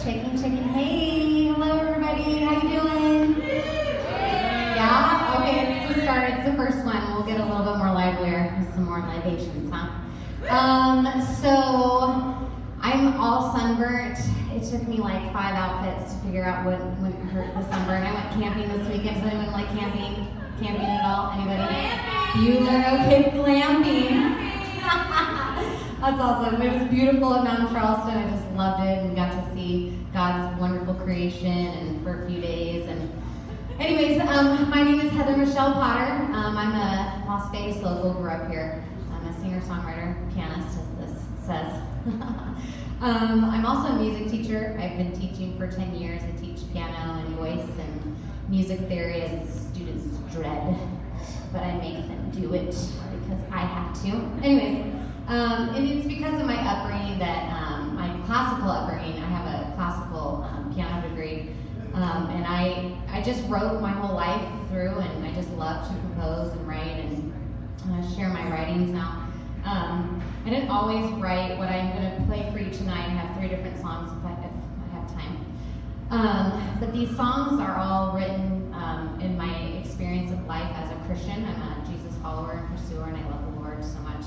Checking. Hey, hello everybody. How you doing? Yeah? Okay, it's the start. It's the first one. We'll get a little bit more livelier with some more libations, huh? So I'm all sunburnt. It took me like 5 outfits to figure out what wouldn't hurt the sunburn. I went camping this weekend. Does anyone like camping? Camping at all? Anybody? Bueller? Okay, glamping. That's awesome. It was beautiful at Mount Charleston. I just loved it and got to see God's wonderful creation and for a few days. And anyways, my name is Heather Michelle Potter. I'm a Las Vegas local, grew up here. I'm a singer-songwriter, pianist, as this says. I'm also a music teacher. I've been teaching for 10 years. I teach piano and voice and music theory as the students dread, but I make them do it because I have to. Anyways, and it's because of my upbringing that, my classical upbringing, I have a classical piano degree, and I just wrote my whole life through, and I just love to compose and write and share my writings now. I didn't always write what I'm going to play for you tonight. I have 3 different songs if I have time. But these songs are all written in my experience of life as a Christian. I'm a Jesus follower and pursuer, and I love the Lord so much.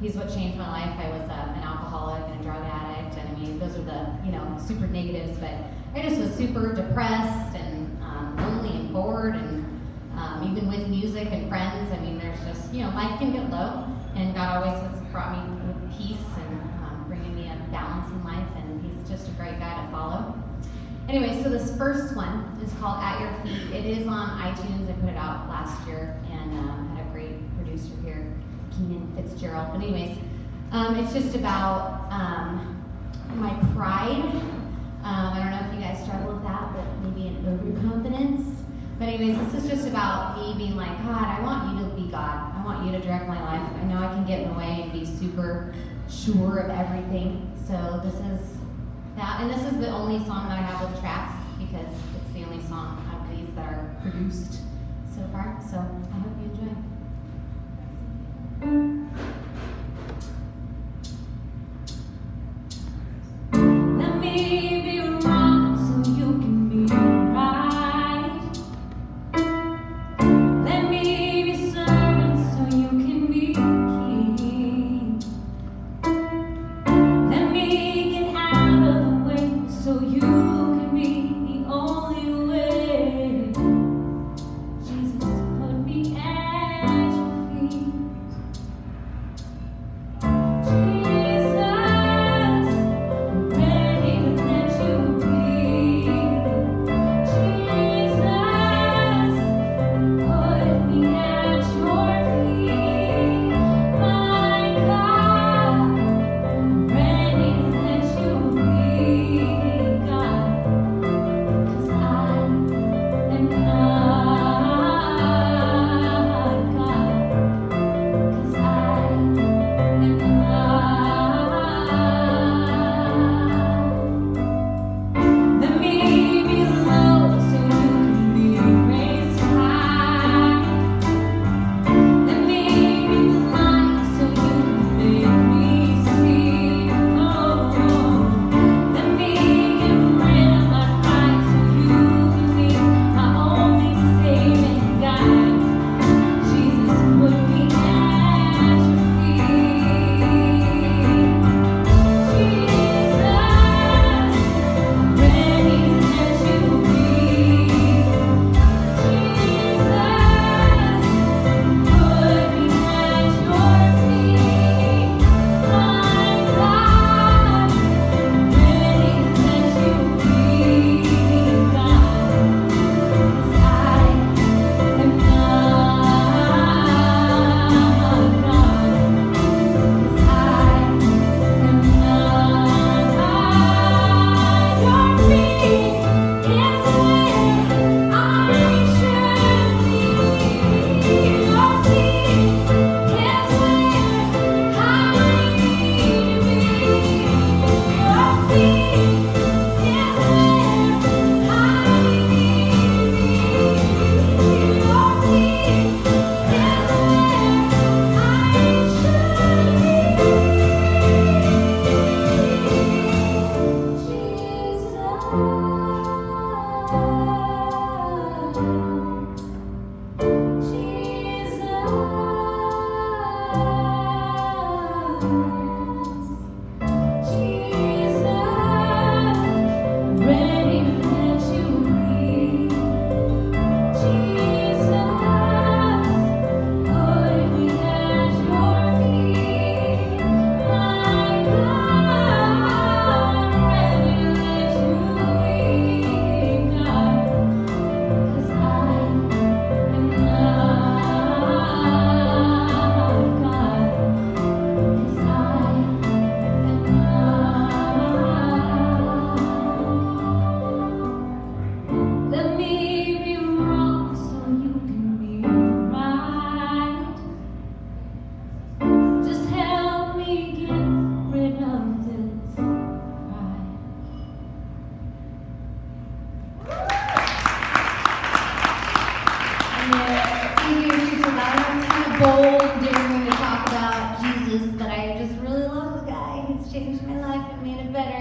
He's what changed my life. I was an alcoholic and a drug addict, and I mean, those are the super negatives, but I just was super depressed and lonely and bored, and even with music and friends, I mean, there's just, life can get low, and God always has brought me with peace and bringing me a balance in life, and He's just a great guy to follow. Anyway, so this first one is called At Your Feet. It is on iTunes. I put it out last year, and had a great producer here, Keenan, Fitzgerald. But anyways, it's just about my pride. I don't know if you guys struggle with that, but maybe an overconfidence. But anyways, this is just about me being like, God, I want you to be God. I want you to direct my life. I know I can get in the way and be super sure of everything. So this is that. And this is the only song that I have with tracks because it's the only song of these that are produced so far. So I hope you enjoy. Let me be wrong so you can be right. Let me be servant so you can be king. Let me get out of the way so you can be the only way. Jesus, put me at your feet. Jesus, I'm ready to let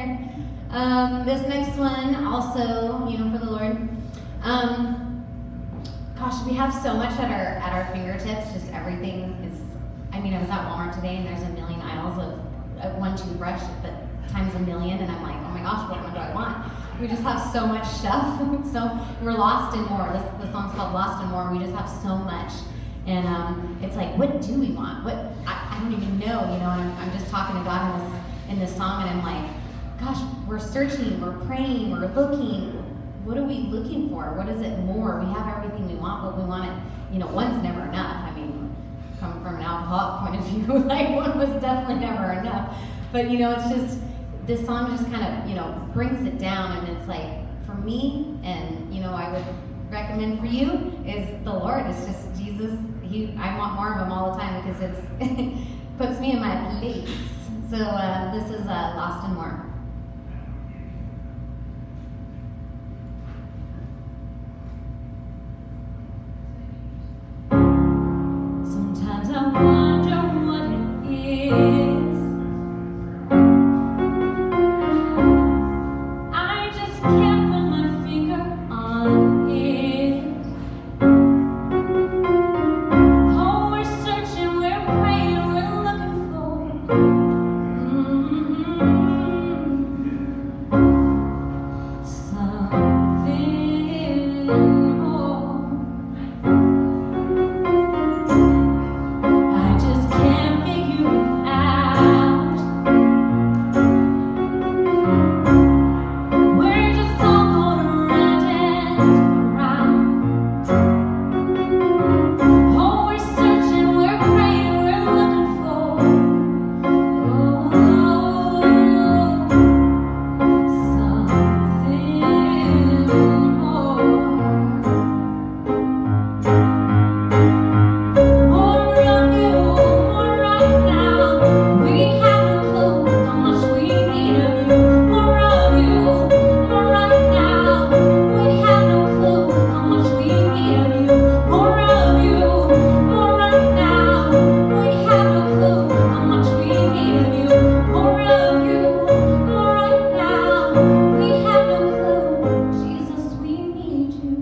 there. This next one, also, for the Lord. Gosh, we have so much at our fingertips. Just everything is. I was at Walmart today, and there's a million aisles of one toothbrush, but times a million, and I'm like, oh my gosh, what one do I want? We just have so much stuff. So we're lost in more. The song's called Lost in More. We just have so much. And it's like, what do we want? I don't even know, and I'm just talking to God in this song, and I'm like, gosh, we're searching, we're praying, we're looking. What are we looking for? What is it more? We have everything we want, but we want it, one's never enough. Coming from an alcoholic point of view, like one was definitely never enough. But it's just, this song just kind of, brings it down, and it's like, for me, and I would recommend for you, is the Lord. It's just Jesus. I want more of him all the time, because it puts me in my place. So this is Lost and More. Sometimes I wonder what it is. I just can't put my finger on it. Oh, we're searching, we're praying, we're looking for something more. I just can't figure it out. We're just all going around and around. Oh, we're searching, we're praying, we're looking for something more. More of you, more right now. We have no clue how much we need of you. More of you, more right now. We have no clue how much we need of you. More of you, more right now. We have no clue how much we need of you. More of you, more right now. We have no clue. Jesus, we need you.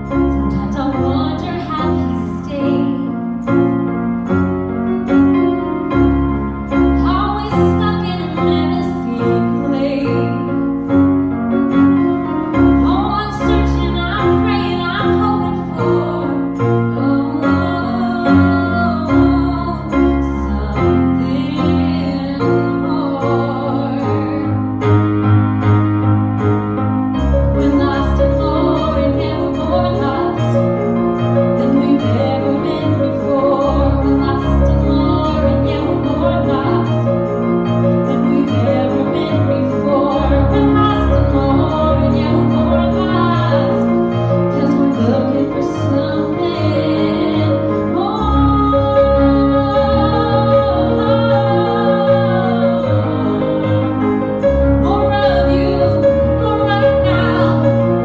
Sometimes I wonder how he stays. Always stuck in a messy place. Oh, I'm searching, I'm praying, I'm hoping for something more. We're lost and more, and yeah, we're more lost than we've ever been before. We're lost and more, and yeah, we're more lost than we've ever been before. We're lost and more, and yeah, we're more lost, 'cause we're looking for something more. More of you, more right now.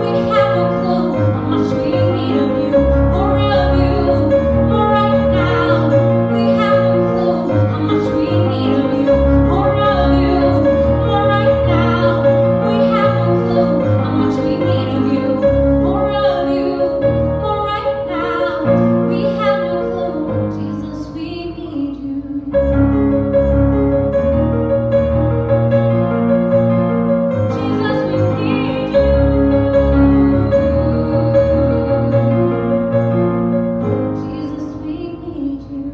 We have no clue how much we need of you. More of you, more right now. We have no clue how much we need of you. More of you, more right now. We have no clue how much we need of you. More of you, more right now. We have no clue. Jesus, we need you. Jesus, we need you. Jesus, we need you.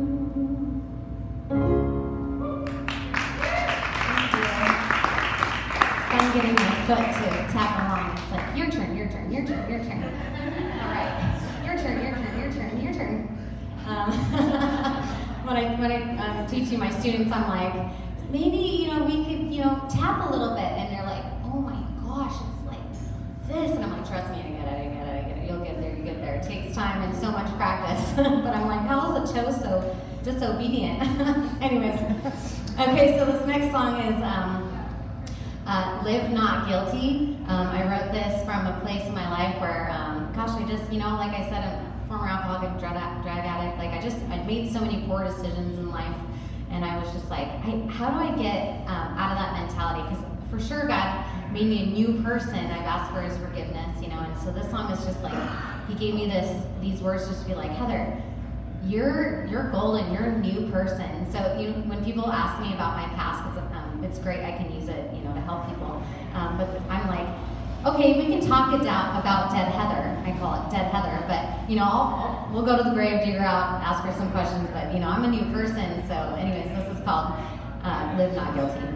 I'm getting my foot to tap along. It's like, your turn, your turn, your turn, your turn. All right, your turn, your turn, your turn, your turn. When I'm teaching my students, I'm like, maybe, we could, tap a little bit. And they're like, oh my gosh, it's like this. And I'm like, trust me, I get it. You'll get there, you get there. It takes time and so much practice. But I'm like, how is a toe so disobedient? Anyways, okay, so this next song is Live Not Guilty. I wrote this from a place in my life where, gosh, I just, like I said former alcoholic and drug addict. Like I made so many poor decisions in life, and I was just like, how do I get out of that mentality? Because for sure God made me a new person. I've asked for His forgiveness, you know. And so this song is just like He gave me these words just to be like, Heather, you're golden. You're a new person. So when people ask me about my past, because it's great, I can use it, you know, to help people. But I'm like, okay, we can talk it down about dead Heather. I call it dead Heather. But you know, we'll go to the grave, dig her out, ask her some questions. But you know, I'm a new person. So, anyways, this is called "Live Not Guilty."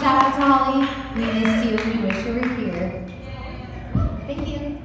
Shout out to Holly. We miss you. We wish you were here. Thank you.